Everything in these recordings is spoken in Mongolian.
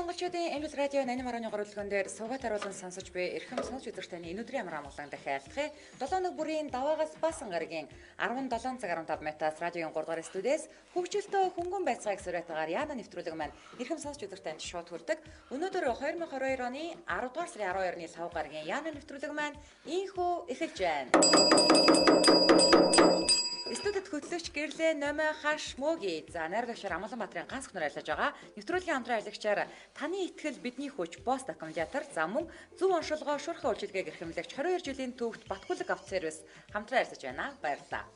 Монголчуудын Амжилт радио 88.1 хөтөлбөрөөр суугаад харуулсан сонсож буй эрхэм сонсогч үзэгчдийн энэ өдрийн амар амгалан дахиалдах 7 өнөг бүрийн даваагаас баасан гарагийн 17 цаг 15 минутаас радиогийн 3 дугаар студиэс хөгжилтөө хөнгөн байцааг сураатаагаар яана нэвтрүүлэг маань эрхэм сонсогч үзэгчдийн шууд хүрдэг. Өнөөдөр 2022 оны 10 дугаар сарын 12-ны сав гарагийн яана нэвтрүүлэг маань ийхүү эхэлж байна. Студид хөтлөгч гэрлээ номой хаш мөги за найр гашаар Амгаланбаатарын ганц хонор айлж байгаа. Нэвтрүүлгийн хамтран аялагчаар таны итгэл бидний хүч Boss аккумулятор за мөн зөв оншилгоо шуурхай үйлчилгээг эрхэмлэгч 22 жилийн төвөгт Батгүлэг авто сервис хамтран айлж байна. Баярлалаа.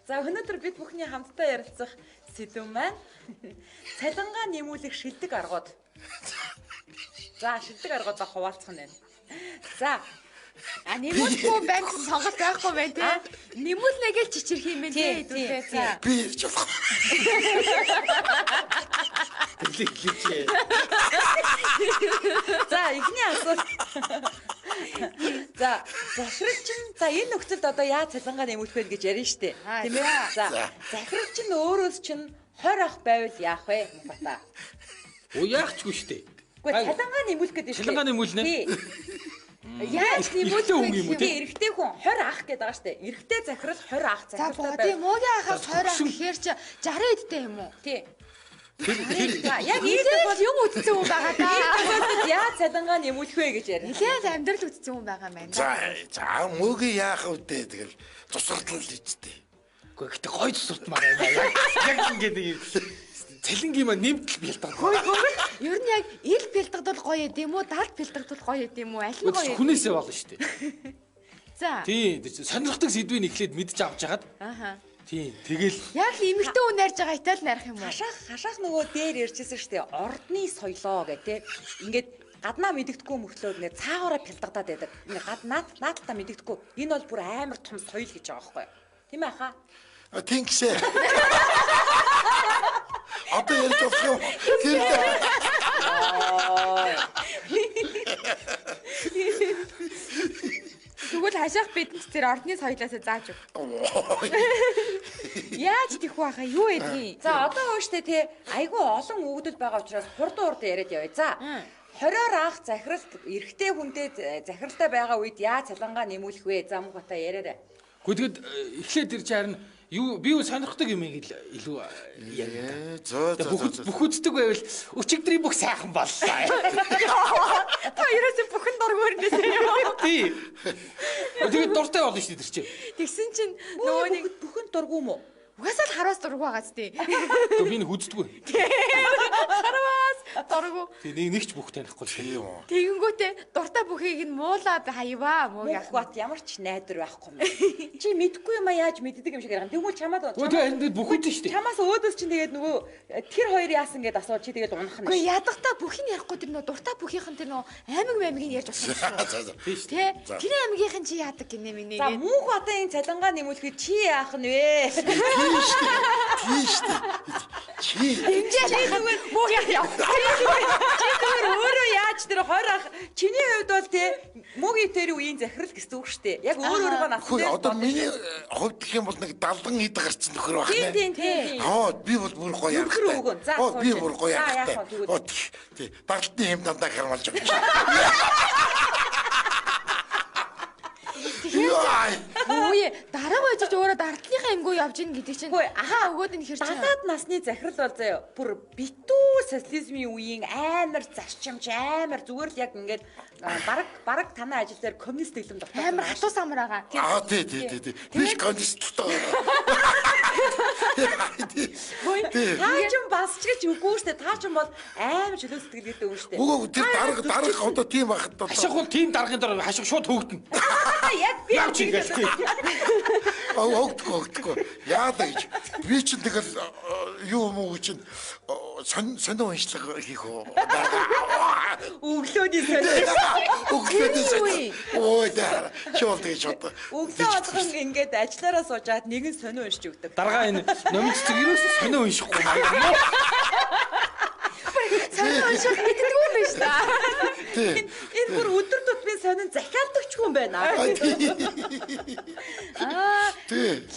За өнөөдөр бид бүхний хамтдаа ярилцах сэдв маань цалингаа нэмүүлэх шилдэг аргууд. За шилдэг аргуудаа хуваалцах нь байна. За нэмүүлэхгүй байна сонголт байхгүй байна тий. Нэмүүлнэ гэж чичирх юм байна тий. За. Би ирж болох. За ихний асуулт. За захирал чинь за энэ нөхцөлд одоо яаж цалингаа нэмүүлэх вэ гэж ярина штэ. Тийм ээ. За захирал чинь өөрөөс чинь 20 ах байвал яах вэ? Бата. Яахчгүй штэ. Гэхдээ цалингаа нэмүүлэх гэдэг штэ. Цалингаа нэмүүлнэ. Яаж нэмүүлэх вэ? Эрэгтэй хүн 20 ах гэдэг байгаа штэ. Эрэгтэй захирал 20 ах захиралтай байв. Тийм муугийн ахаас 20 ах гэхээр чи 60 эдтэй юм уу? Тий. Яг энэ бол юм үтцсэн хүн байгаа да. Яаж цалингаа нэмүүлэх вэ гэж ярина. Нилээд амьдрал үтцсэн хүн байгаа юм байна. За мөгийн яах вэ тэгэл тусгарлал хийжтэй. Гэхдээ гэтээ гой тусуртмаар байна. Яг ингээд цалингийн маань нэмтэл бэлддэг. Ер нь яг ил бэлдэгдэл гоё юм уу? Далд бэлдэгдэл гоё юм уу? Аль нь гоё? Хүнээсээ болно шүү дээ. За. Тийм сонирхдаг сэдвийг эхлээд мэдж авч жагаад. Ааха. Тийм тэгэл яг л эмэгтэй хүн найрж байгаа итал найрах юм уу? Хашаах нөгөө дээр ярьжсэн шүү дээ. Ордны соёлоо гэх тээ. Ингээд гаднаа мэддэгдэхгүй мөртлөө нэ цаагаараа бэлдагдаад байдаг. Ингээд наадтаа мэддэгдэхгүй. Энэ бол бүр амар том соёл гэж байгаа байхгүй юу? Тийм ээ хаа? Тийм гişээ. Одоо ярьж болох юм. Тэгвэл хашаах бидэнд тэр ордны соёлоос зааж өг. Яаж тийхүү хаа юу эдгийг? За одоо ууштай тий айгүй олон өгдөл байгаа учраас хурдан яриад явъя. За 20-оор анх захиралт эрэгтэй хүнтэй захиралтай байгаа үед яаж цалингаа нэмүүлэх вэ? За мөн бата яриарай. Гэхдээ эхлээд ирж харин юу би юу сонирхдаг юм ийм илүү яриа. Бүх үздэг байвал өчигдрийн бүх сайхан боллоо. Та ерөөсөө бүхэн дургуур нээсэн юм. Тий. Тэгээд дуртай болно шүү дээ тэр чинь. Тэгсэн чинь нөгөө нэг бүхэн дургуу мó? Угаасаа л хараас дургуу байгаа зү. Гэхдээ би нэг үздэггүй. Хараас дургуу. Тэгээ нэг ч бүх танихгүй тийм үү. Тэгэнгүүтээ дуртай бүхийг нь муулаад хаяваа муу яах. Бат ямар ч найдвар байхгүй юм. Чи мэдхгүй юм яаж мэддэг юм шиг яргана. Тэгвэл чамаад энэ бүх үдэн шүү дээ. Чамаас өөдөөс чинь тэгээд нөгөө тэр хоёр яасан гэдээ асууж чи тэгээд унах нь. Үгүй ядахтаа бүхийг ярихгүй тэр нөгөө дуртай бүхийнхэн тэр нөгөө аймаг ярьж байгаа юм шүү. Тэ? Тэр аймагийнхэн чи яадаг гинэ минийгээ. За мөнх одоо энэ цалингаа нэмүүлэхэд чи яах нь вэ? Чи тэгвэл муу яах. Чи зүгээр өөрөө яаж тэр 20 ах чиний хувьд бол те мөгийн тэр үеийн захирал гэсэн үг шүү дээ. Яг өөрөөрөө нас дээр одоо миний хувьд гэх юм бол нэг 70 хэд гарсан нөхөр байх нэ. Тийм. Би бол бүр гоё яах. Би бүр гоё яах. Тий. Далтны хэм дандаа хармалж байгаа. Өөе дараа гойж өөрөө дардлынхаа эмгөө явж ийн гэдэг чинь ахаа өгөөд нь хэрч далаад насны захирал бол заяа бүр битүү социализмын үеийн амар зарчимч амар зүгээр л яг ингээд бараг танай ажил дээр коммунист дэглэм дотор амар хатуу самар байгаа. Тий. Биш коммунист тоо. Таа ч бас ч гэж үгүй шүү дээ. Таа ч бол амар чөлөө сэтгэлгээтэй хүн шүү дээ. Үгүй тэр дарга одоо тийм байхад хашиг бол тийм даргын дор хашиг шууд хөөгдөн. Яг би явж игээл. Өгдөггүй. Яадаг гэж. Би чинь тэгэл юу юм уу чинь сонио уншлага хийх үү. Өглөөний сонио. Өглөөний сонио. Ой даа. Шууд гэж бод. Өглөө болгон ингээд ажиллаараа суужгаад нэгэн сонио уншиж өгдөг. Даргаа энэ номын цэцэг ерөөсөө сонио уншихгүй байна. Сонио унших гэдэг юм биш та. Энэ бүр өдөр тутмын сонин захиалдаг ч хүн байна.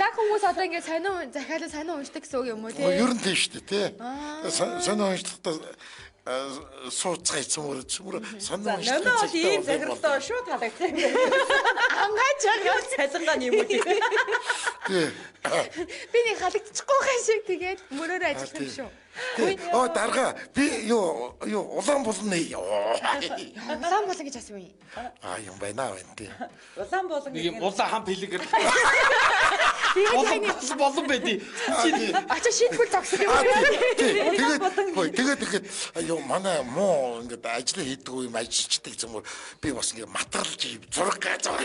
Лаг хүмүүс одоо ингээд сонио захиалаа сонио уншдаг гэсэн үг юм уу те? Ер нь тийм шүү дээ те. Сонио уншдагтаа сууцгай цөмөр сонир Нэмээ бол ийм захиралтай шууд халагдсан юм байна. Ангаач яг Цалингаа нэмүүд. би нэг халагдчихгүй хаа шиг тэгээд мөрөөр ажиллах юм шүү. Дарга би юу улаан болно. Улаан болон гэж асууя. Юм байна тий. Улаан болон Нэг юм улаан хам пилигэр. Тэгээд Болон байдий. ачаа шийдвэр зогсох юм. Тэгээд юу манай муу ингээд ажил хийдэг юм ажилчдаг зэмөр би бас ингээд матгалж зураг газар.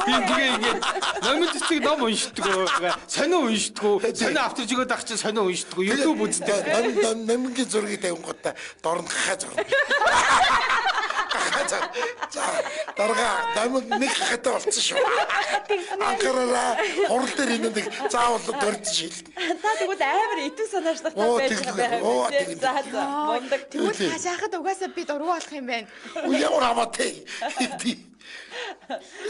Би тэгээ ингээд номын цэцэг ном уншдаг. Сонио уншдаг. Сонио авторч өгөөд ах чи сонио уншдаг. YouTube үздэг. Намгийн зургийг тавингуудаа дорн хаа зураг. Дарга намайг нэг хатаа болчихсон шүү. Анхаараа хурал дээр нэг заавал дөрж шил. Та тэгвэл амар итүү санаачтай байж байгаа юм. Мондаг. Тэгвэл хашаахад угаасаа би дургу болох юм байна. Ямар хамаатай.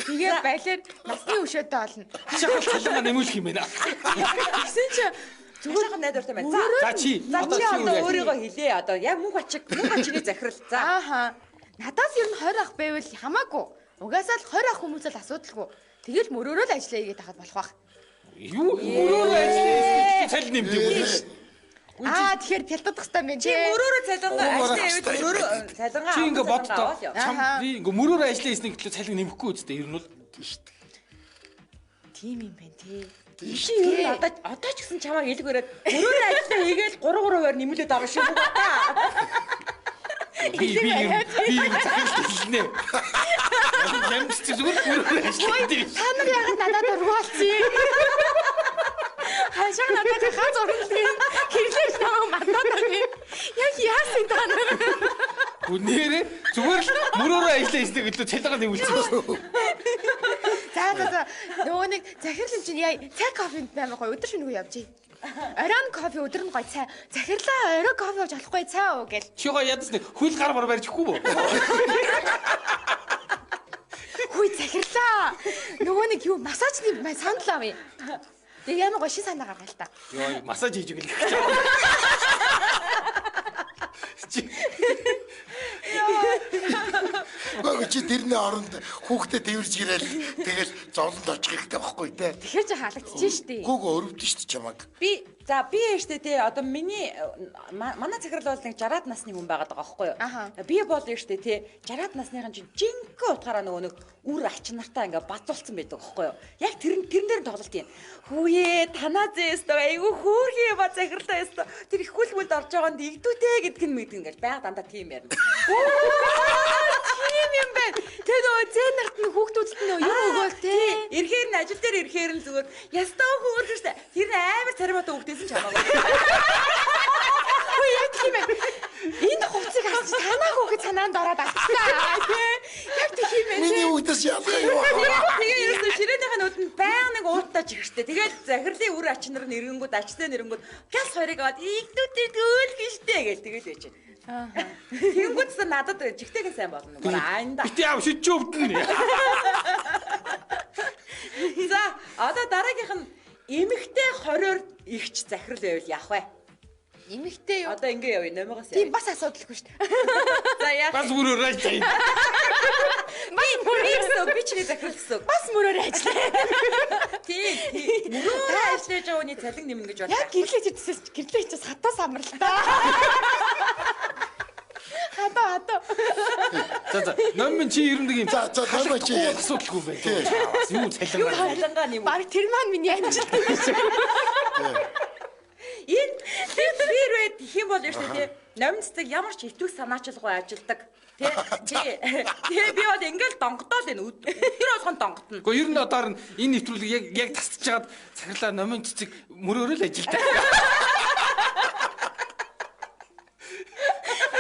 Тэгээд балер насны өшөөтэй олно. Хашаахад цалингаа нэмүүлэх юм байна. Гэсэн чи Зүгээр найдвартай байна. За чи Одоо өөрийгөө хэлээ. Одоо яг мөнх ачны захирал. За. ааха. Надаас ер нь 20 ах байвал хамаагүй. Угаасаа л 20 ах хүмүүс л асуудалгүй. Тэгэл мөрөөрөө л ажиллая гэдэг тахад болох байх. юу мөрөөрөө ажиллаж цал нэмдэг юм. Тэгэхээр пялдах хэвээр байна. Чи мөрөөрөө цалингаа ажиллаа яваад мөрөөрөө цалингаа. Чи ингээ боддоо. Би ингээ мөрөөрөө ажиллаа хийсний гэтэл цалин нэмэхгүй үстэй ер нь бол Тийм юм байна тий. Чи юу одоо ч гэсэн чамаа хэлгээрээд мөрөөрөө ажиллаа хийгээл 3%-аар нэмүүлээд авах шиг байна. би захирал хэлнэ. Ямц зүгээр мөрөөрөө ажиллаа. Та нар яагаад надад ургуулчих? Хашаа надад гац ургуулчих. Хэрлээ намайг мартаад байгаа. Яг яасан та нар? Үнээрээ зүгээр л мөрөөрөө ажиллаа хийсний гэтэл цалингаа нэмүүлсэн шүү. За нөгөө нэг захирал юм чинь яа цай кофенд амар гоё өдөр шинэгүй явжээ. Оройн кофе өдөр нь гоё цай. Захирлаа орой кофе ууж болохгүй цай уу гэл. Чи гоё ядас нэг хөл гар бар барьж өгөхгүй бөө. Хүй захирлаа. Нөгөө нэг юу массажны санал авъя. Тэг ямар гоё шин санаа гаргая л та. Йоо массаж хийж өгөх гэж байна. Чи тэрний оронд хүүхдэд тэрж ирээл тэгэл зовлонд очих хэрэгтэй байхгүй те. Тэгэхэр чи халагдчихжээ штий. Гүүг өрөвдөн штий чамаг. Би яаштэй те одоо миний манай захирал бол нэг 60-аад насны хүн байгаад байгаа байхгүй юу? Би бол яаштэй те 60-аад насныхан чинь жинхэнэ утгаараа нөгөө нэг үр ач нартай ингээ базуулсан байдаг байхгүй юу? Яг тэрэн дээр тоглолт юм. Хүүе танаа зээстөө айгу хөөрхий ба захирлаа ястөө тэр их хүлмэлд орж байгаа нь игдүүтэй гэдг нь мэдгэн гэж байга дандаа тийм ярина. Тийм юм байна. Тэ нөгөө зэн нарт нь хүүхдүүдэд нь юу өгөөл те. Ирэхээр нь ажил дээр ирэхээр нь зүгээр ястаа хөөрхөн штэ. Тэр амар царимаатай хүүхдээсэн чамаагаа. Хөө яг тийм ээ. Энэ хувцыг харж танаа хүүхэд санаанд ороод алцлаа. Яг тийм ээ. Миний хүүхдээс ялгаа юу аа. Тэгээ ерөөсө ширээнийхээ нүдэнд баян нэг уутаж ихштэй. Тэгээд захирлын үр ачнаар нэрэнгүүд ачтай нэрэнгүүд гяс хоёрыг аваад игдүүтэй төөл гişтэй гэж тэгээд байж байна. Тэнгүүдс надад жигтэйгээ сайн болно. Аанда. Бити аав шидч өвдөн. За одоо дараагийнх нь эмэгтэй 20-оор ихч захирал байвал яах вэ? Эмэгтэй юу? Одоо ингэ явъя номоогоос явъя. Тийм бас асуудалгүй шүү дээ. За яах? Бас мөрөөрөө ажиллая. Би чиний захирал гэсэн. Бас мөрөөр ажиллаа. Тийм. Мөрөөр ажиллаж байгаа хүний цалин нэмнэ гэж бодлоо. Яг гэрлээ чи сатаа самралтаа. Хадаа. За номын чи ер нь нэг юм. За номын чи асуудалгүй байх. Юу цалингаа. Цалингаа нэмнэ. Бараг тэр маань миний амжилт юм шиг. Энэ бирвэд хэм бол шүү дээ. Номын цэцэг ямар ч итвэх санаачлалгүй ажилдаг. Тэгээ би бол ингээл донгодоо л энэ өдөр болгон донготно. Гэхдээ ер нь одоор нь энэ нэвтрүүлгийг яг тасч чагаад захирлаа номын цэцэг мөрөөрөө л ажилтаа.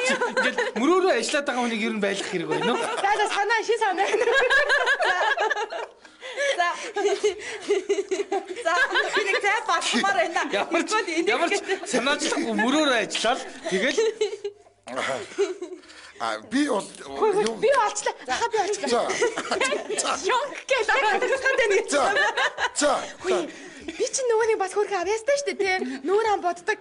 Ингээд мөрөөрөө ажиллаад байгаа хүнийг ер нь байлгах хэрэг байна уу? За санаа шин санаа. За нэг цай батмаар байна. Ямар ч санаачлахгүй мөрөөрөө ажиллаад тэгэл би бол би олчлаа. Хаа би олчлаа. Ёнг гэж ороод ирсэн дээ. За. Би чи нөгөөний бас хөрхөн авьяастай шүү дээ тий. Нүүр ам боддог.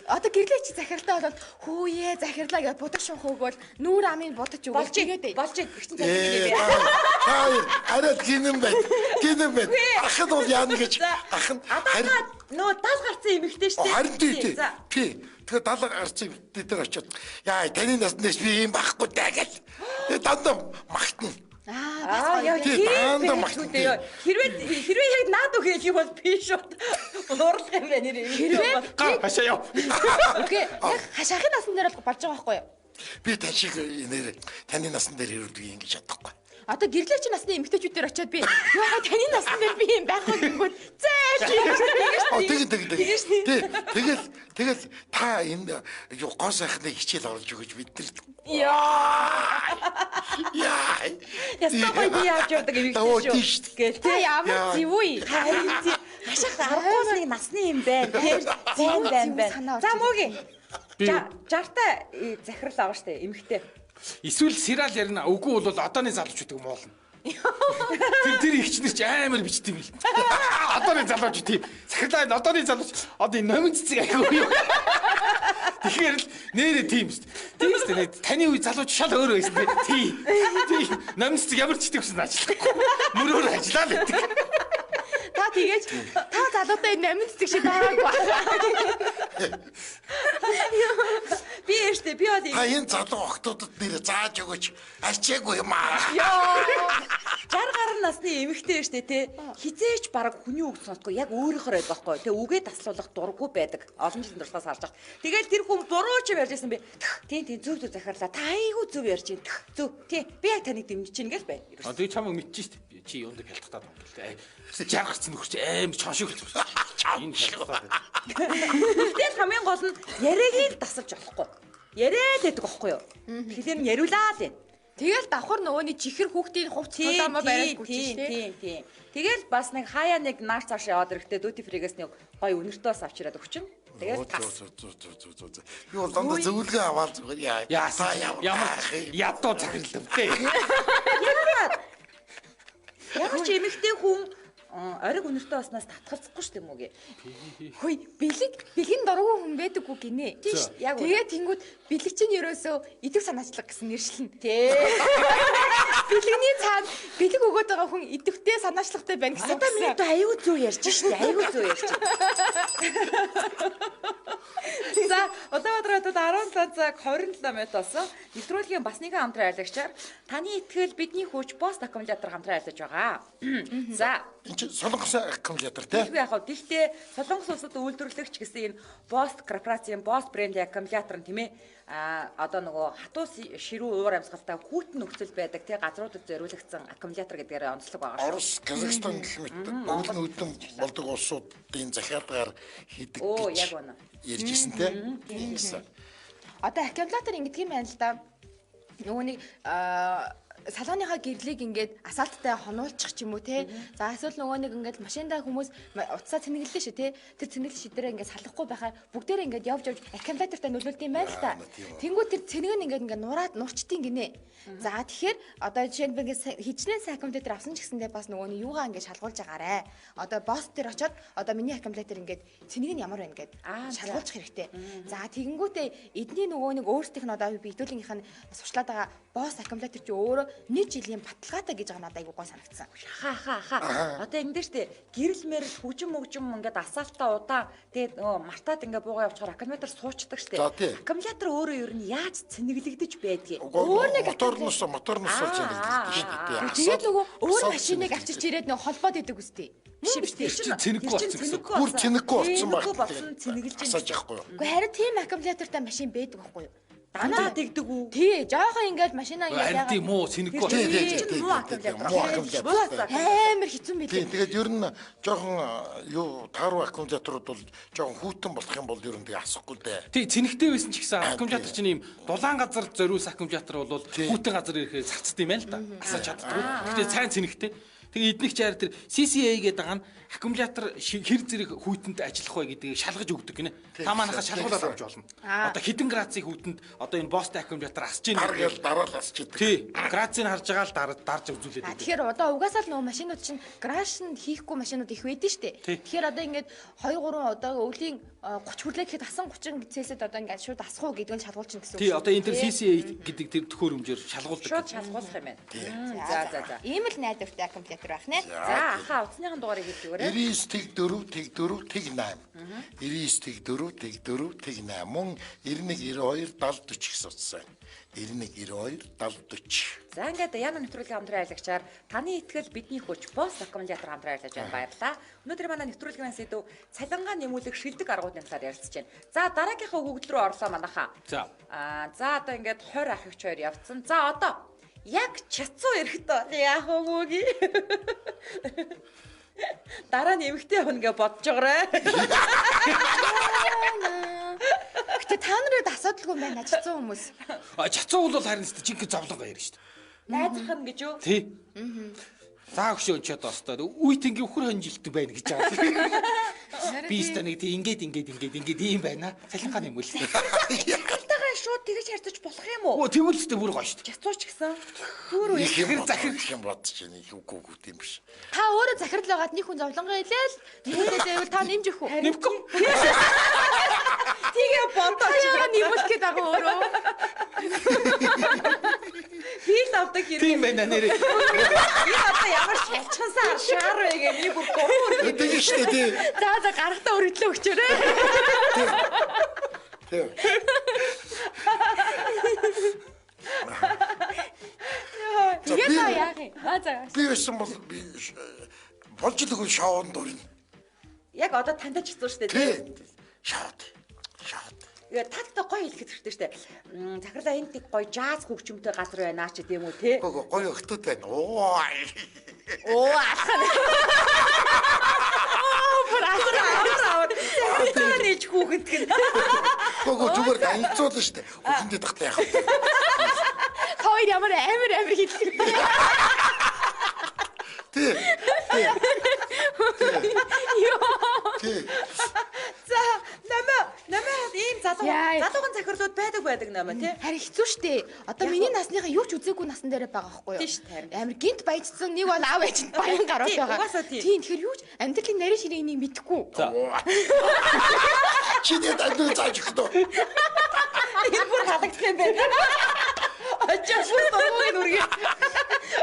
Одоо гэрлээ чи захирлаа болоод хүүе захирлаа гэж будаг шунх өгвөл нүүр амыг будаж өгвөл тэгээд болж ихсэн захирлаа би. Арай гинэн бай. Ахад бол яана гэж ахын нөө 70 гарсан эмэгтэй шүү дээ. Харин тий. Тэгэхээр 70 гарсан эмэгтэй дээр очиод яа таны наснаас би юм байхгүй даа гэл. Дандаа магтна. Яа хэрвээ яг наад үг хэлэх бол би шууд уурлах юм байна нэр. Хэрвээ хашаа яв. Окей. Яг хашаахын насан дээр бол болж байгаа байхгүй юу? Би таны насан дээр ирүүлдэг юм гэж бодохгүй. Одоо гэрлээ чи насны эмэгтэйчүүд дээр очиод би яагаад таны насны дээр би юм байхгүй гингүүд Тэгэл та энэ гоо сайхны хичээл оруулж өгöj бид нар. Яа. Ястаа би яаж явдаг эмэгтэй шүү. Гээл та ямар зүвүй. Хашаах аргуулны насны юм байна. Тийм байна. За муугийн. 60-та захирал аваа штэ эмэгтэй. Эсвэл сериал ярина. Үгүй бол одооны залуучууд муулна. Тэр ихчнэр чи амар бичдэг юм л. Одооны залууч тийм. Захирлаа одооны залууч одоо энэ номын цэцэг аягүй юу. Тэгэхээр л нэрээ тийм шүү дээ. Тийм шүү дээ. Таны үе залууч шал өөр байсан тийм. Тийм. Номын цэцэг ямар ч итгэвсэн ажиллахгүй. Мөрөөр ажиллаа л гэдэг. Та тэгээж та залуутай номын цэцэг шиг байгаагүй. Би яаштай би одоо энэ залуу охтуудад нэр зааж өгөөч арчаагүй юм аа. 60 гаруй насны эмэгтэй штэ те хизээч баг хүний үг сонсохгүй яг өөрийнхөө байдаг байхгүй те үгээ таслуулах дурггүй байдаг олон жилийн туршлагаас харж байгаа. Тэгэл тэр хүн буруу ч ярьж байсан би тийм зөв захирлаа та айгүй зөв ярьж байна зөв тий би яг таныг дэмжиж чинь гэл бай. Одоо чамайг мэдчихэж штэ чи юунд хялтахтаад байна гэлээ. Жаргацсан нөхөрч амар чоншиг хэлсэн. Энэ хялтахтаад. Тэгтэл хамгийн гол нь яриагийг дасалж болохгүй. Яриад байдаг байхгүй юу? Тэгэхээр нь яриулаа л байна. Тэгэл давхар нөгөөний чихэр хүүхдийн хувц цудаамаа бариад гүчих тийм. Тэгэл бас нэг хаяа нэг нааш цааш яваад ирэхдээ дүүти фригээс нэг гоё өнөртөөс авчираад өгчин. Тэгэл тас. Би бол дандаа зөвлөгөө аваад зүгээр ямар ядуу захирал өвтэй. Яг ч эмэгтэй хүн ориг өнөртөө баснаас татгалзахгүй шүү дээ мөгээ. Хөөе, бэлгийн дургүй хүн байдаггүй гинэ. Тийш яг. Тэгээд тэнгууд бэлэг чинь ерөөсөө идэв санаачлаг гэсэн нэршлэн. Тий. Бэлгэний цаана бэлэг өгөөд байгаа хүн идэвхтэй санаачлагтай байна гэсэн. Одоо минь аюу зүү ярьж шүү дээ. Аюу зүү ярьж. За, удаа 17 цаг 27 минут болсон. Нэвтрүүлгийн бас нэгэн хамтран айлгчаар таны итгэл бидний хүч пост аккумулятор хамтран айлж байгаа. За, энэ чинь солонгос аккумулятор тий. Яг хаа гэхдээ солонгос улсад үйлдвэрлэгч гэсэн энэ Bosch корпорацийн Bosch брендийн аккумулятор нь тийм ээ одоо нөгөө хатуу ширүү уур амьсгалтай хүүтэн нөхцөл байдаг тий газруудад зориулагдсан аккумулятор гэдгээр онцлог байгаа шүү. Орос, Казахстан гэх мэт өвлөн болдог улсуудын захиалгаар хийдэг гэж яг үнэ. Ярьж ирсэн тий. Одоо аккумулятор ингэдэг юм байна л да. Нөгөөний салооныхаа гэрлийг ингээд асаалттай хонуулчих ч юм уу те. За эсвэл нөгөө нэг ингээд машиндаа хүмүүс утсаа цэнэглэлээ шүү те. Тэр цэнэглэл шидэрээ ингээд салахгүй байхаар бүгдээрээ ингээд явж аккумулятортай нөлөөлд юм байна л та. Тэнгүүд тэр цэнэг нь ингээд нураад нурчтын гинэ. За тэгэхээр одоо жишээ нь ингээд хичнээн сайн аккумулятор авсан ч гэсэндээ бас нөгөө нь юугаа ингээд шалгуулж агаарэ. Одоо босс дээр очиод одоо миний аккумулятор ингээд цэнэг нь ямар байна гэд шалгуулж хэрэгтэй. За тэгэнгүүтээ эдний нөгөө нэг өөрсдийнх нь одоо би хэдүүлгийнх нь сурчлаад байгаа босс аккумулятор чи өөрөө 1 жилийн баталгаатай гэж байгаа надад айгуу гой санагдсан. Хаа. Одоо ингэ дээ штэ гэрэл мэрэл хүжим ингээд асаалтаа удаан тэгээд мартаад ингээд буугаа явуулахаар аккумулятор суучдаг штэ. Аккумулятор өөрөө ер нь яаж цэнэглэгдэж байдгийг. Өөр нэг моторноос цэнэглэгдэж штэ. Тэгээд нөгөө өөр машиныг авчирч ирээд нөгөө холбоод идэг үстэй. Биш цэнэггүй болсон. Бүр цэнэггүй болсон баг. Цэнэглэж асааж яахгүй юу. Гэхдээ харин тийм аккумулятортай машин байдаг байхгүй юу? Дандаа тэгдэг үү? Тий, жоохон ингээд машинаа ингээд яагаад муу цэнэггүй амар хэцүү мэт. Тий, тэгээд ер нь жоохон юу тааруу аккумуляторууд бол жоохон хүүтэн болох юм бол ер нь тэгээ асахгүй дээ. Тий, цэнэгтэй байсан ч гэсэн аккумулятор чинь ийм дулаан газар зориулсан аккумулятор бол хүүтэн газар ирэхээр цацд юм байна л да. Асааж чаддгүй. Гэхдээ сайн цэнэгтэй. Тэгээ эднийх чаар тэр CCA гэдэг байгаа нь аккумулятор хэр зэрэг хүйтэнд ажиллах вэ гэдгийг шалгаж өгдөг гинэ. Та манайхаа шалгуулаад авч болно. Одоо хэдэн градусын хүйтэнд одоо энэ бостой аккумулятор асж ийн гэж дараа л асч идэг. Тий. Градусыг харж байгаа л дарж үзүүлээд байдаг. Тэгэхээр одоо угаасаа л нөгөө машинууд чинь грашнд хийхгүй машинууд их байдаг шүү дээ. Тэгэхээр одоо ингээд 2 3 одоо өвлийн 30 хүрлээ гэхэд асан 30 Цельсиэд одоо ингээд шууд асах уу гэдэг нь шалгуулчихна гэсэн үг. Тий, одоо энэ тэр CCA гэдэг тэр төхөөрөмжөөр шалгуулдаг. Шууд шалгуулах юм байна. За. Ийм л найдвартай аккумулятор байх нэ. За ахаа утасныхан дугаарыг хэлж өгөөрэй. 99.4.8 99.4.4.8 мөн 91.92.70 гэсэн утас байна. 91.92.70. За ингээд Яна нэвтрүүлгийн хамтран аялагчаар таны итгэл бидний хүч пост аккумулятор хамтран аярлаж байна. Баярлалаа. Өнөөдөр манай нэвтрүүлгийн сэдв цалингаа нэмүүлэх шилдэг аргуудын талаар ярилцж байна. За дараагийнхаа өгөгдөл рүү орлоо манайхаа. За одоо ингээд 20 ах ихч хоёр явцсан. За одоо яг чацуу эрэхтэй яах вэ? Дараа нь эмэгтэй хүн гэж бодож байгаарэ. Гэтэ та нарыг асуудалгүй байна чацсан хүмүүс. Чацуу бол харин жинхэнэ зовлонго ярина шүү дээ. Найзах нь гэж юу? Тий. За өгшөө чад остоо. Үйт ингээ өхөр хонжилт байна гэж байгаа. Би өстө нэг тий ингээд ийм байна. Цалингаа нэмүүлсэн. Тагтайгаа шууд тэгэж харьцаж болох юм уу? Оо тэгвэл өстө бүр гоё шүү дээ. Чацууч гэсэн. Түр үе. Захир юм бодож байна. Үгүй юм биш. Та өөрөө захирал байгаад нэг хүн зовлонго хэлээл нэмээд байвал та нэмж өгөх үү? Нэмэхгүй. Тэгээ бодож нэмүүлэх гээд байгаа өөрөө. хил авдаг хэрэг. Тийм байна нэрээ. Энэ одоо ямар шалчхансаар шаар вэ гэх нэг бүр гомор гэдэг шүү дээ тий. За гарахтаа өргөдлөө өгчөөрэй. Тийм. Тэгээ та яах юм? За. Би байсан бол би болж л өгөн шоунд орно. Яг одоо тандаж хэцүү шүү дээ Тий. Шоуд. Тагтаа гоё хэлэхэд хэрэгтэй шүү дээ. Захирлаа энд нэг гоё жаз хөгжмөнтэй газар байна ч гэдэм үү те. Гоё охтууд байна. Оо. Ахаа. Бүр аваад. Захирлаа нээж хүүхэд гэн. Зүгээр танилцуулна шүү дээ. Хүүхэндээ тахтай яах вэ? Хоёр ямар амар хэлдэг. Тий. Йоо. За намаа ийм залууган захирлууд байдаг намаа тий. Харин хэцүү шттэ. Одоо миний насныхаа юу ч үзээгүй насан дээр байгаа байхгүй юу? Тийш тарин. Амар гинт баяжсан нэг бол аав ээж баян гарууд байгаа. Угаасаа тийм. Тэгэхээр юу ч амьдралын нарийн ширээ энийг мэдэхгүй. Чиний дандаа зааж өгөх тоо. Энэ бүр халагдах юм байна. Ачаа бүр богоог нүргээ.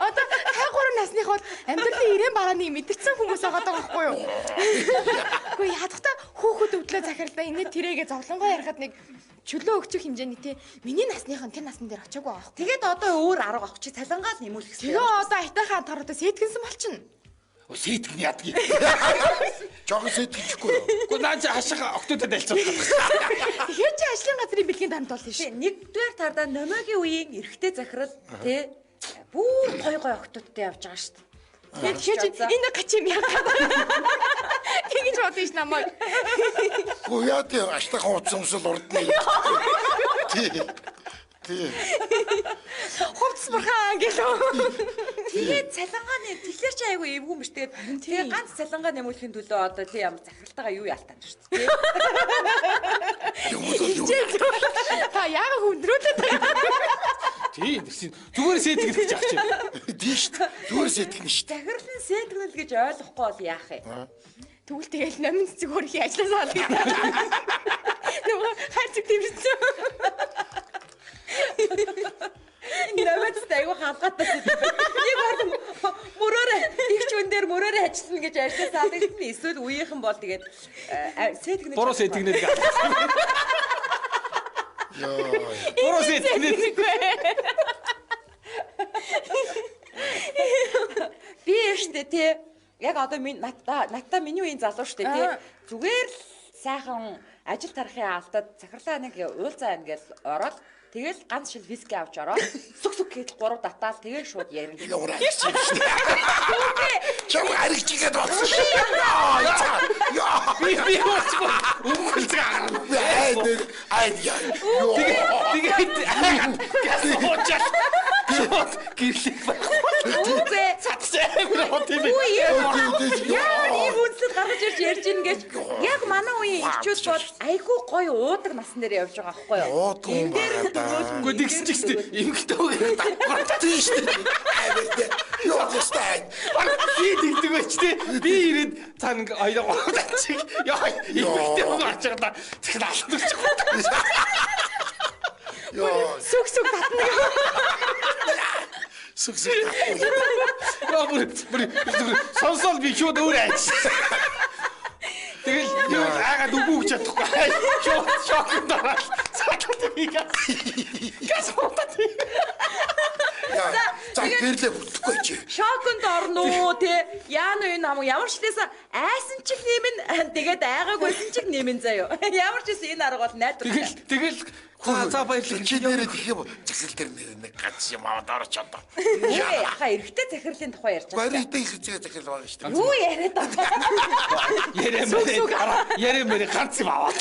Одоо хайгуурын насных бол амьдралын ирээн барааны мэдэрсэн хүмүүс байгаа даа байхгүй юу? Гэхдээ ядахта хүүхэд өвдлөө захирлаа инээ тэрэгээ зовлонгоо ярихад нэг чөлөө өгчих хэмжээний тий миний насныхан тэр насн дээр очиагүй байгаа. Тэгээд одоо өөр арга авах чи цалингаа л нэмүүлэх хэрэгтэй. Тэгээ одоо айтайхан таруудаа сэтгэнсэн болчихно. Сэтгэн ядгийг. Жогон сэтгэхгүй юу? Гэхдээ наа чи хашаа октодод альцуулах. Тэгэхээр чи ажлын газрын бэлгийн дамд болно шүү. Нэгдүгээр тардаа номогийн үеийн эрэгтэй захирал тий бүр гой октодтой явж байгаа шүү дээ. Тэгэхээр чи энэ гачим яа. Тэгэж бодож ш намайг. Гоо яа тий аштайхан утсан өмсөл урдна. Тий. Хувцс бурхан гэлөө. Тэгээд цалингааны тэгэхээр чи айгүй эвгүй юм ш. Тэгээд ганц цалингаа нэмүүлэхийн төлөө одоо тий ямар захиралтайгаа юу яалтаа шүү дээ. Та яага хүндрүүлээд байгаа. Тийм зүгээр сэтгэн гэж авч юм. Дийш зүгээр сэтгэнэ шүү. Захирлын сэтгнэл гэж ойлгохгүй бол яах юм? Тэгвэл тэгэл номин цэцэг хөрхийн ажилласаа олгоо. Нөгөө хайцэг тэмцсэн. Намайг айгүй хаалгатай зүйл. Нэг бол мөрөөрэ ихч үн дээр мөрөөрэ ажиллана гэж ажилласаа алдагдсан. Эсвэл үеийнхэн бол тэгээд сэтгнэл Буруу сэтгнэл гэж. Буруу сэтгнэл. Би штэ тий. Яг одоо надтай миний үеийн залуу штэ тий. Зүгээр л сайхан ажил тарахын алдад захирлаа нэг уулзаа ингээл ороод тэгэл ганц шил виски авч ороод сүк гэж 3 татаал тэгэл шууд ярина. Яваа гэсэн шүү дээ. Чам аригчигээд болсон шүү. Яа. Би уусгүй. Үгүй яа. Тэгээд газ хоочаал. Гэрлэх байхгүй. Үгүй. Амар хот юм. Яа ийм үндэслэл гаргаж ирж ярьж ийн гэж яг манай үеийн ирчүүд бол айгүй гоё уудаг насан дээр явж байгаа байхгүй юу? Уудаг юм байна да. Үгүй тэгсэн ч гэсэн эмхтэйгээр татгуулдаг шүү дээ. Юу гэстэй. Би тэгдэг байж тээ. Би ирээд цаана ойлголоо чиг. Яа эмхтэй гарч байгаа. Тэгсэн алдчих. Ёо. Сүг татна. Сүг. Яа бүр сонсол би шууд өөр айц. Тэгэл юу аагаад үгүй гэж чадахгүй. Шок дараа. Сататига. Гасхотат. За гэрлээ бүтэхгүй чи. Шоконд орно уу те? Яана юу намайг ямар ч лээсэн айсан чиг нэмэн тэгээд айгаагүйсэн чиг нэмэн заяо. Ямар ч гэсэн энэ арга бол найдвар. Тэгэл за баярлалаа. Чи нэрээ тэх юм захирал дээр нэг ганц юм аваад орч одоо. Ээ аха эрэгтэй захирлын тухай ярьж байгаа. Баритай их зэгээ захирал байгаа шүү дээ. Юу яриад байгаа. Ярэ ганц юм аваад.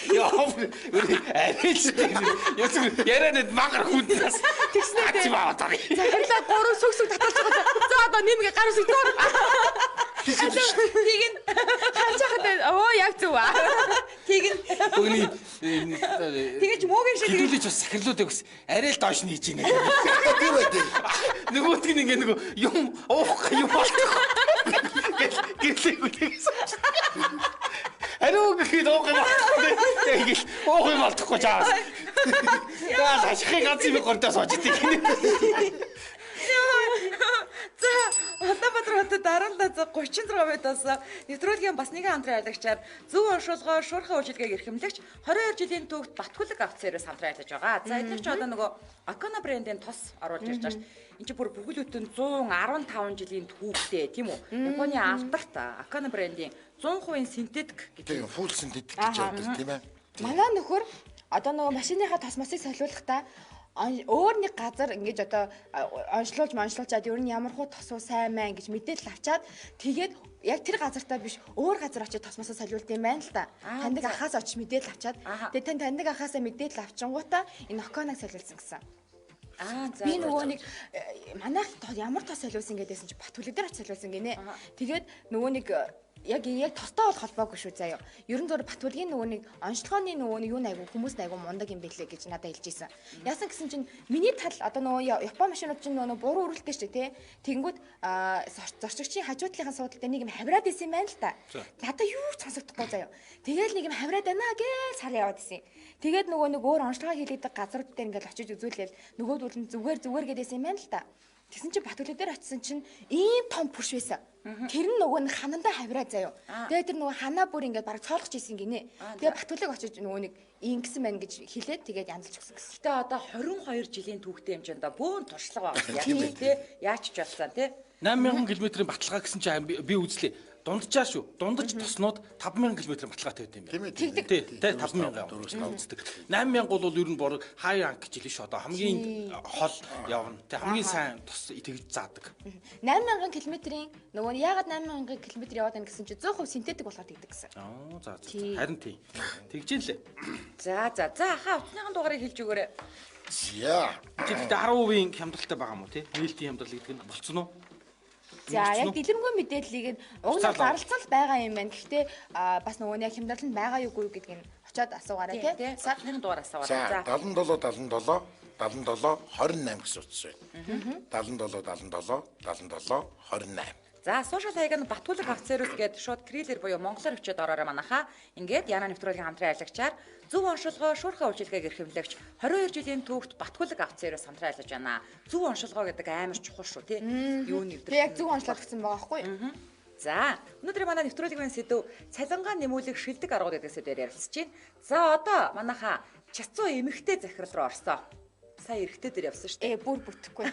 Яа, арилж ярианад магар хүнээс тэгснэ аваад байгаа. Захирлаа 3 сүг татуулж байгаа. За одоо нэмгээ гар сүг тоо. Тийг нь харж байхад оо яг зүг аа. тийг нь Үгүй тэгэж муугийн шиг хэлүүлж бас захирлуудыг бас арай л доош нээж ийнэ. Би байдیں۔ Нөгөөтг нь ингээ нөгөө юм уух юм болчих. Гэрлээгүй. Ариу гэхэд уух юм болчих. Уух юм болчихгүй чаас. Яа ашигыг ганц юм гордоос очдөг. За Улаанбаатар хотод дараалал 36 метроос нэвтрүүлгийн бас нэгэн хамтран аялагчаар зөв уншуулгоо шуурхай үйлчилгээг эрхэмлэгч 22 жилийн түүхт Батхүлэг авц сервис хамтран аялаж байгаа. За эдгээр ч одоо нөгөө Акана брендийн тос оруулж ирж байгаа ш. Энд чинь бүр бүхэл бүтэн 115 жилийн түүхтэй тийм үү? Японы алдарт Акана брендийн 100% синтетик Тийм фул синтетик гэж яддаг тийм ээ. Манай нөхөр одоо нөгөө машиныхаа тосмосыг солиулахдаа өөр нэг газар ингэж одоо онцлуулчаад ер нь ямар хуу тосуу сайн мэн гэж мэдээлэл авчаад тэгээд яг тэр газартаа биш өөр газар очиж тосмосоо солиулт юм байна л да. Таньдаг ахаас очиж мэдээлэл авчаад тэгээд таньдаг ахаасаа мэдээлэл авчингуудаа энэ Аканаг солиулсан гэсэн. За Би нөгөө нэг манайх ямар тос солиулсан гэдээсэн чи Батүлэг дээр очиж солиулсан гинэ. Тэгээд нөгөө нэг яг тостой бол холбоогүй шүү заяа. Ерөн зур Батүлгийн нөгөө нэг онцлогооны нөгөө юу айгу хүмүүс айгу мундаг юм бэлээ гэж надад хэлж ийсэн. Яасан гэсэн чинь миний тал одоо нөгөө Япон машинууд чинь нөгөө буруу өрүүлдэг шүү тий. Тэнгүүд зорчигчийн хажуу талынхаа суудлаа дээр нэг юм хавраад исэн юм байна л та. Надад юу ч сонсогдохгүй заяа. Тэгээл нэг юм хавраад байна гэж сар яваад исэн. Тэгээд нөгөө нэг өөр онцлогоо хийлэгдэх газрууд дээр ингээл очиж үзүүлээл нөгөөдөл нь зүгээр гэдээсэн юм байна л та. Тэгсэн чинь Батүлэг дээр очисон чинь ийм том пүрш байсан. Тэр нь нөгөө нэг ханандаа хавраа заяа. Тэгээд тэр нөгөө ханаа бүр ингээд бараг цоолгож ийсэн гинэ. Тэгээд Батүлэг очиж нөгөө нэг ингэсэн байна гэж хэлээд тэгээд янзалж өгсөн гэсэн. Гэтэ одоо 22 жилийн түүхтэй юм чинь да бөөн туршлага байгаа. Яг тий яаж ч болсон тий 8000 км-ийн баталгаа гэсэн чинь би үзлээ. Дунджаар шүү. Дундаж тоснууд 5000 км баталгаатай байт юм байна. Тий. 5000 үздэг. 8000 бол ер нь бороо хай анк гэж хэлээ шүү. Одоо хамгийн хол явна. Тий хамгийн сайн тос тэгж заадаг. 8000 км-ийн нөгөө яагаад 8000 км яваад байна гэсэн чинь 100% синтетик болохоор тэгдэг гэсэн. За. Харин тий. Тэгж лээ. За хаа утасныхан дугаарыг хэлж өгөөрэй. За. Тэгэхдээ 10% хямдралтай байгаа мó тий? Нээлтийн хямдрал гэдэг нь болцсон уу? За яг дэлгэрэнгүй мэдээллийг уг нь заралцал байгаа юм байна. Гэхдээ бас нөгөө яг хямдрал нь байгаа юугүй гэдгийг нь очиод асуугаарай тий. Садны дугаар асуугаарай. За 77 28 гэсэн утас байна. 77 28. За сошиал хаяг нь Батүлэг авц сервис гэдэг шууд крилэр буюу монголоор өчөөд ороорой манайхаа. Ингээд Яна нэвтрүүлгийн хамтран аялагчаар зөв оншилгоо шуурхай үйлчилгээг эрхэмлэгч 22 жилийн түүхт Батүлэг авц сервис хамтран ажиллаж байна. Зөв оншилгоо гэдэг амар чухал шүү тий. Юу нэвтрүүлэг. Тэг яг зөв онцлог гэсэн байгаа байхгүй юу? За өнөөдөр манай нэвтрүүлгийн сэдв цалингаа нэмүүлэх шилдэг аргууд гэдэг сэдвээр ярилцж байна. За одоо манайхаа чацуу эмэгтэй захирал руу орсоо. Сая эрэгтэй дээр явсан шүү дээ. Бүр бүтэхгүй.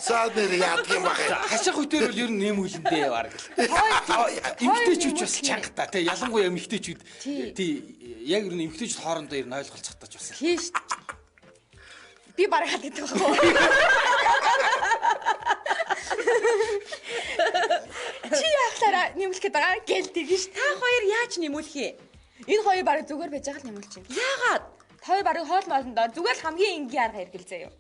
Саад нэр яадаг юм баг. Хашаах үтээр бол ер нь нэмүүлэндээ яваар гэл. Эмэгтэйчүүд бас чангатай тий ялангуяа эмэгтэйчүүд тий яг ер нь эмэгтэйчүүд хоорондоо ер нь ойлголцохтой ч бас. Тийш. Би бараг хаад гэдэг байхгүй. Чи яахлаараа нэмүүлэх гээд байгаа гэл тэгэн ш. Та хоёр яаж нэмүүлэх юм? Энэ хоёр бараг зүгээр байж байгаа л нэмүүлж байна. Яагаад? той барыг хоол моолндоо зүгээр л хамгийн энгийн арга хэрэгэлзээ юу.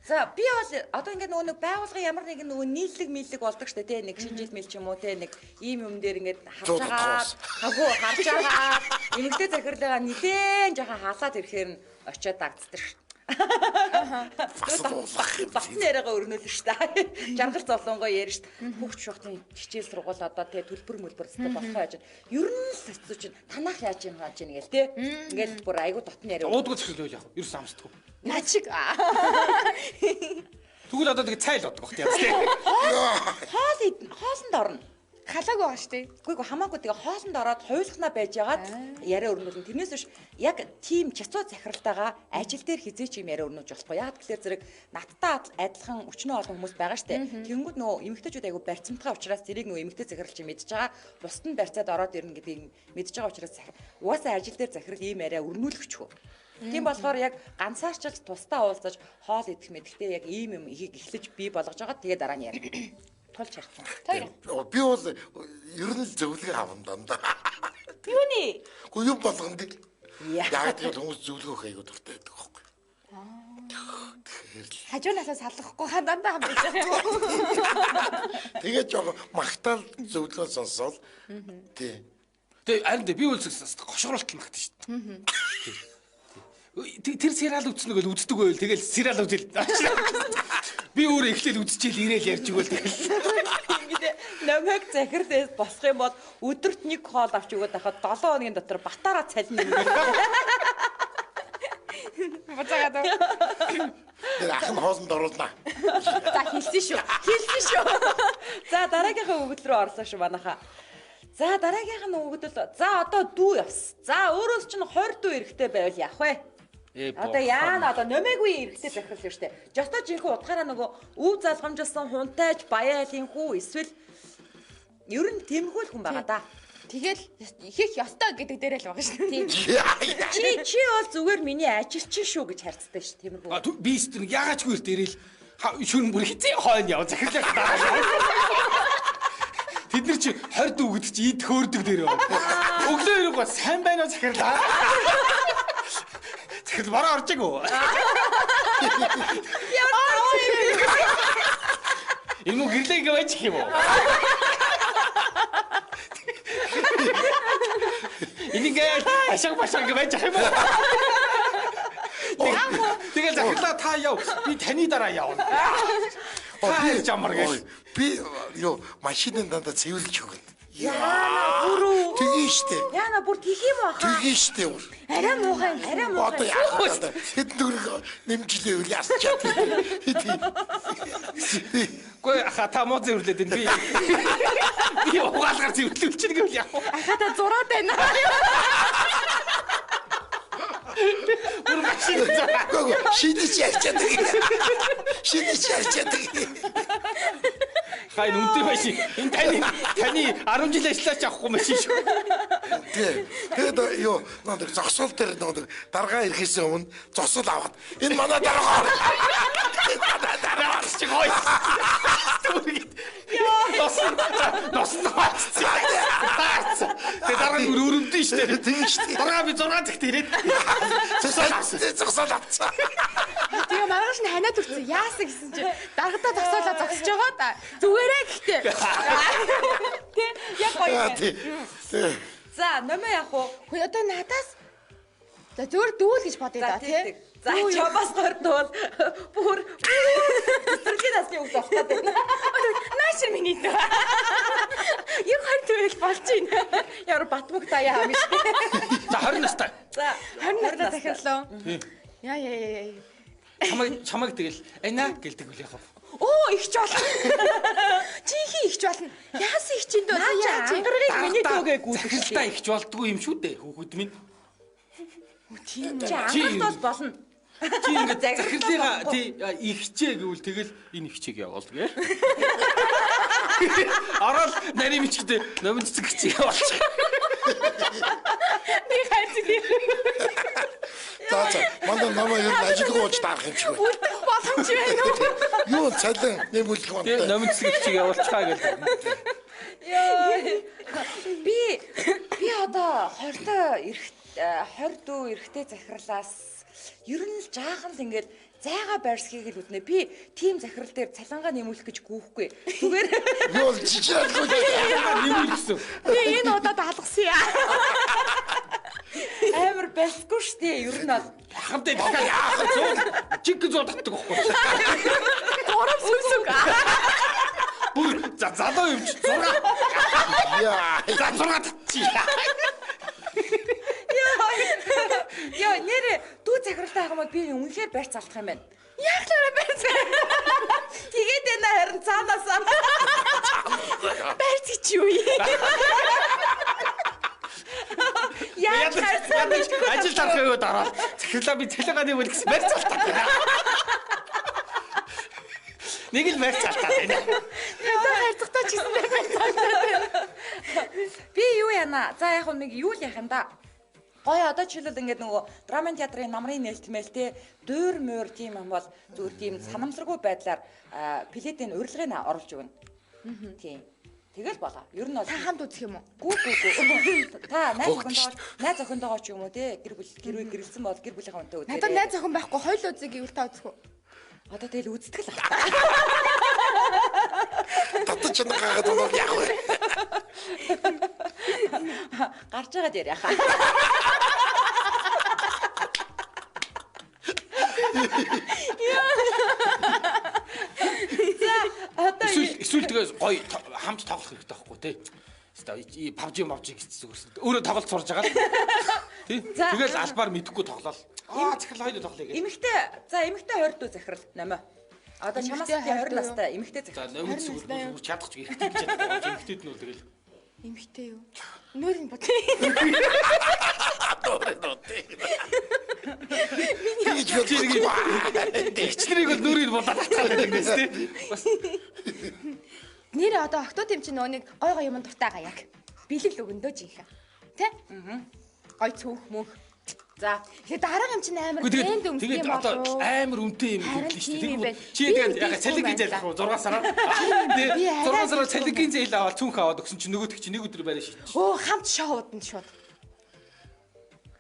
За би бол одоо ингээд нөгөө нэг байгууллагын ямар нэгэн нөгөө нийлэг мэлэг болдог штэ тий нэг шинжил мэл ч юм уу тий нэг ийм юм дээр ингээд харж байгаа хагуу харж байгаа эмэгтэй захирлаа нилээн жаха халаад ирэхээр нь очиод дагддаг штэ. Батны яриагаа өрнүүлнэ штэ. Жаргал зовлонгоо ярина штэ. Хүүхд шухтын хичээл сургууль одоо тий төлбөр мөлбөр зүгт болохоо яаж. Ер нь л хэцүү чинь танах яаж юм хааж ийн гээл тий. Ингээд бүр айгу дотны яриа. Уудгал захирлаа яах вэ? Ерөөс амсдаггүй. Начиг. Тэгвэл одоо тэгээ цайл бодох бах тий. Хоолнд орно. Халааг байгаа штэ. Үгүй хамаагүй тэгээ хоолнд ороод хойлохнаа байж ягаад яриа өрнүүлнэ. Тэрнээс биш яг тийм чацуу захиралтайгаа ажил дээр хизээч юм яриа өрнүүлж болохгүй. Яг тэгэхээр зэрэг надтай адилхан өчнөө олон хүмүүс байгаа штэ. Тэнгүүд нөгөө эмэгтэйчүүд айгу барьцамтгай учраас тэрийг нөгөө эмэгтэй захирал чи мэдж байгаа. Бусд нь барьцаад ороод ирнэ гэдгийг мэдж байгаа учраас угаасаа ажил дээр захирал ийм яриа өрнүүлэхчгүй. Тийм болохоор яг ганцаарчилж тусдаа уулзаж хоол идэх мэдэхтэй яг ийм юм эхлэж бий болгож байгаа. Тэгээ дараа нь ярина. Тулж ярьсан. Би бол ер нь л зөвлөгөө авна дандаа. Юуны? Гэхдээ юм болгонд яг тийм хүмүүс зөвлөгөө айгуу дуртай байдаг байхгүй. Хажуунасаа салахгүй хандаа байж байгаа. Тэгээ жоо магтаал зөвлөгөө сонсоол. Тий. Тэгээ харин би бол гошгоруулалт магтана шүү дээ. Тэр сериал үзснэг л үздэг байвал тэгэл сериал үзэл. Би өөрөө эхлээл үзчихэл ирээл ярьж игэл тэгэл. Намайг захирлээс босох юм бол өдөрт нэг хоол авч өгöd байхад 7 хоногийн дотор батаараа цалин нэмнэ. Бацаагаад. Тэр ахын хоолнд оруулнаа. За хэлсэн шүү. Хэлсэн шүү. За дараагийнхаа өгөгдөл рүү орлоо шүү манайхаа. За дараагийнх нь өгөгдөл. За одоо дүү явс. За өөрөөс чинь 20 дүү эрэхтэй байвал яах вэ? Одоо яана одоо нөмэгүй эрэхтэй захирал шүү дээ. Жосто жинхэнэ утгаараа нөгөө өв залгамжилсан хунтайж баяалын хүү эсвэл ер нь тэмхүүл хүн байгаа да. Тэгэл ихэх ёстой гэдэг дээрээ л байгаа шүү дээ. Чи бол зүгээр миний ажилчин шүү гэж харцдаг ш тиймэрхүү. Би стэр ягаачгүй дээрэл шүрэн бүр хизээ хойно яв захирлаа даа. Тэд нар чи 20 дүү өгдөг чи ид хөөрдөг дээрээ. Өглөө ирэх ба сайн байна уу захирлаа. Захирал бараа оржээгүй. Энэ муу гэрлээ гэж юм уу? Энийг ашиг башаг гэж юм уу? Тэгэл захирлаа та яв. Би таны дараа явна. Хаа жамар гэж. Би ёо машинын дандаа цэвэрлж өгнө. Яана бүрүү. Тгий штэ. Яана бүр тгий юм аа. Тгий штэ. Арай муухай юм. Арай муухай. Одоо яа. Хэд нүрэг нэмжлээ үл ясчаад. Гүй аха та муу зэвэрлээд энэ би. Би угаалгаар зэвэрлүүлж чинь гэвэл яах вэ? Аха та зураад байна. Бүр машин шидэж ярьчаад. Шидэж ярьчаад. Хай нүнтэй машин. Энэ таны 10 жил ажиллаач авахгүй машин шүү. Тэгээд ёо надад зогсоол дээр надад даргаа ирэхээс өмнө зогсоол аваад энэ манай дараагаар. Дараа чи гой. Нос. Тэгээд дараа нь өрөмдөн штэ. Тийм штэ. Дараа би 6 цагт ирээд зогсоол авцаа. Тэгээ маргааш нь ханаад үрцэн яасан гэсэн чи даргадаа зогсоолоо зогсож байгаа да. Зүгээрээ гэхдээ. Тэ яг гоё. За нөмөө яах вэ? Хөөе одоо надаас за зүгээр дүүл гэж бодъё да тий. За чамаас гордвол бүр цэцэрлэгийн насны үг болох гэдэг. Наашир миний дөө. Юу хартвэл болж байна. Яар батмаг таяа хам шүү. за 20 настай. За 20 настай захирлаа. Яа. Чамайг тэгэл айна гэлдэг үл яах вэ? Оо ихч болно. Чихи ихч болно. Яасан ихч энэ дөө яаж ангарыг миний дөөгээ гүйдэг. Захирлаа ихч болдгүй юм шүү дээ хүүхэд минь. Тийм Чи ангарт бол болно. Чи ингэ захирлыгаа тий ихчээ гэвэл тэгэл энэ ихчээг явуул гээ. Орол нарийн бичгтээ номын цэцэг ихчээ явуулчих. би хайцдаг. За манай намаа ер нь ажилгүй ууч таарах юм шиг байна. Боломж байна уу? Юу цалин нэмүүлэх юм Тэгээ номын цэцэг ихчээ явуулчихаа гэлээ. Яа. Би одоо 20-д 20 эрэгтэй захирлаас ер нь л жаахан л ингээд зайгаа байрсхийг л үзнэ. Би тийм захирал дээр цалингаа нэмүүлэх гэж гүйхгүй. Зүгээр юу л жижигхэн нэмүүлсэн. Би энэ удаад алгасан яа. амар байсгүй штэ. Ер нь бол Хамтай дахиад яах вэ? Чиг зүү татдаг байхгүй. Гурав сүсүг. Бүр залуу юм чи 6. яа. За 6 татчих. Яа, нэрэ дүү захиралтай байгаа мод би үнэхээр байр цаалдах юм байна. Яг лаараа байцгаа. Тэгээд энэ харин цаанаасаа Байцгий чи юу юм? яа Ажил тарахыг дараа. Захирлаа би цалингаа нэмүүл гэсэн барь цалтаа. Нэг л барь цалтаа байна. Надад хайрцагтаа ч гэсэн байр цаалтаа. би юу яана? За яг нэг юу л яах юм да? Гоё одоо жишээлбэл ингээд нөгөө драмын театрын намрын нээлтмэлтэй дуур муур тийм юм бол зүгээр тийм санамсаргүй байдлаар пледийн урилгыг оруулж өгнө. Тийм. Тэгэл болоо. Ер нь бол Та хамт үзэх юм уу? гүү. Та найз охинтойгоо ч юм уу те гэрэлсэн бол гэр бүлийнхээ хүнтэй үзээ. Надад найз охин байхгүй хоёул үзье гэвэл та үзэх үү? Одоо тэгэл үздэг л аа. Татаж чанаа гаагаад бол яах вэ? Гарч байгаа дээр яхаа. Одоо Эсвэл тэгээ гоё хамт тоглох хэрэгтэй байхгүй тий. Хэвээ PUBG гэсэн зүгээс өөрөө тоглолт сурж байгаа. Тий. Тэгэл албаар мэдэхгүй тоглоол. Захирал хоёул тоглоё гэж. эмэгтэй 20 дүү захирал номоо. Одоо чамаас 20 настай эмэгтэй За захирал. номер зүгээр чадах ч ихтэй гэж чадахгүй. Эмэгтэйд нь бол тэгэл Эмхтэй юу? Нүүрийн бод. Тэгчлэрийг бол нүрийг болоод татгаад байдаг гэсэн тий. Бас Нэр одоо октод юм чи нөгөө нэг гой гой юм дуртай гаяг. Бэлэг л өгөндөө жинхэнэ. Тэ? Гой цөөх мөнх. За Тэгээ дараа юм чинь амар тэгээд брэнд өмсөх тэгээд юм одоо болов. амар үнэтэй юм Харин хэлсэн шүү тийм дээ. юм Чи байна. тэгээд яг цалингийн зээл авах 6 сараар. Би Тэгээд 6 арай сараар цалингийн зээл аваад цүнх аваад өгсөн чи нөгөөдөг чи нэг өдөр барай шийдчих. Оо хамт шоудна шууд.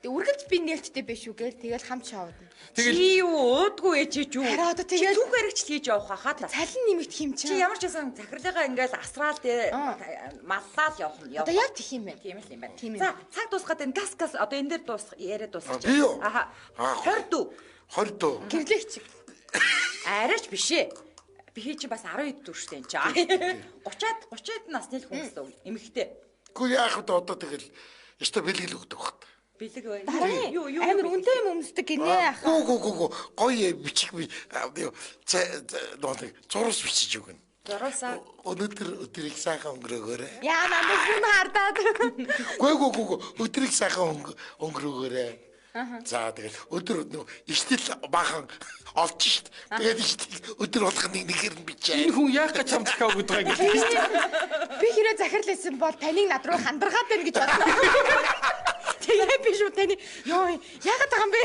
Тэг үргэлж би нээлттэй биш үү гээл тэгэл хамт шоудна. чи юу уудгүй ээжээч юу? Хараа одоо тэгээд түүх хэрэгч хийж явах хаа та. цалин нэмэгт хим Чи чинь. ямар ч байсан захирлыгаа ингээл асраал дээр маллаа л явах. Одоо яг тэх юм байна. Тийм л юм байна. Тийм юм. За цаг дуусгаад энэ газ одоо энэ дээр яриад дуусчих. Би юу? Аха. 20 дүү. 20 дөө. Гэрлэгч. Арайч биш ээ. Би чи бас 12 дүү штэ энэ чи. 30-аад насны л хүмүүс л эмэгтэй. Гүр яах вэ одоо тэгэл ёстой бэлгэл өгдөг багт. Бэлэг бай. Дараа амар үнэтэй юм өмсдөг гинэ ах. Гүү гоё бичих би зурус бичиж өгнө. Зураасаа Өдрийг сайхан өнгөрөөгөөрэй. Яа надад хүн хардаад. Гүү өдрийг сайхан өнгөрөөгөөрэй. За тэгэл өдөр иштэл бахан олж шít. Тэгээд иштэл өдөр болгох нэгээр нь бичээ. Энэ хүн яах гэж хамт захиа өгдөг юм гэлээ шүү дээ. Би хэрэг захирлээсэн бол таныг над руу хандаргаад байна гэж бодлоо. Тэгээ би шүү таны ёо яагаад байгаа юм бэ?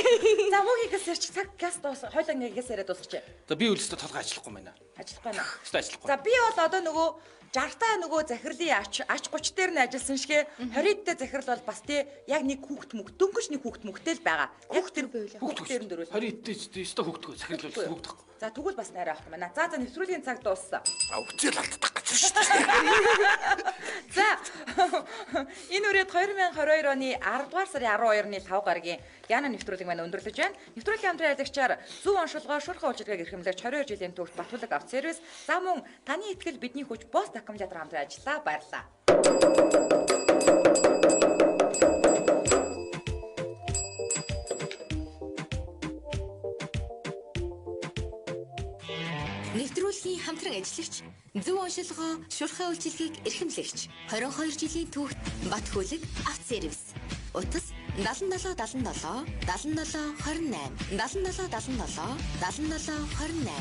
За муугийгээс ярьчих цаг газ дуус. Хойлоо ингээгээс яриад дуусчих. За би өлстө толгой ажиллахгүй байна. Ажиллахгүй байна. Өстө ажиллахгүй. За би бол одоо нөгөө 60-таа нөгөө захирлын ач 30 дээр нь ажилласан шигэ 20-д захирал бол бас тий яг нэг хүүхд мөнгө дөнгөж нэг хүүхд мөнгөтэй л байгаа. Яг тэр хүүхд дээр нь дөрөв. 20-д өстө хөгдгөө захирал бол хөгдөх. За тэгвэл бас найраа авах юм байна. За нэвтрүүлгийн цаг дууссан. Үцэл алдах гэж шүү дээ. За энэ үрээд 2022 оны 10 дугаар сарын 12-ны 5 гарагийн Яна нэвтрүүлэг маань өндөрлөж байна. Нэвтрүүлгийн хамтран ажиллагчаар зөв оншилгоо шуурхай үйлчилгээг эрхэмлэж 22 жилийн турш Батбулаг авто сервис за мөн таны ихтгэл бидний хүч босс аккумулятор хамтран ажиллаа. Баярлалаа. Нэвтрүүлгийн хамтран ажиллагч, зөв оншилгоо, шуурхай үйлчилгээг эрхэмлэгч, 22 жилийн түүх Батхүлэг авто сервис. Утас 77 77 77 28 77 77 77 28.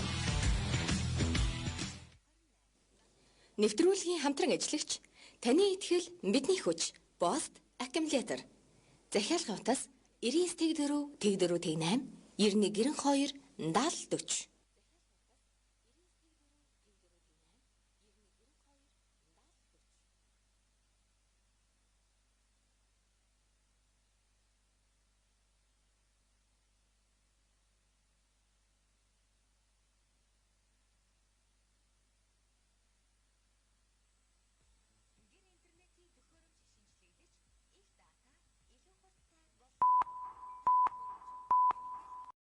Нэвтрүүлгийн хамтран ажиллагч, таны ихтгэл бидний хүч, босс аккумулятор. Захиалгын утас 99 тэгдөрөв 8 91 92 70 40.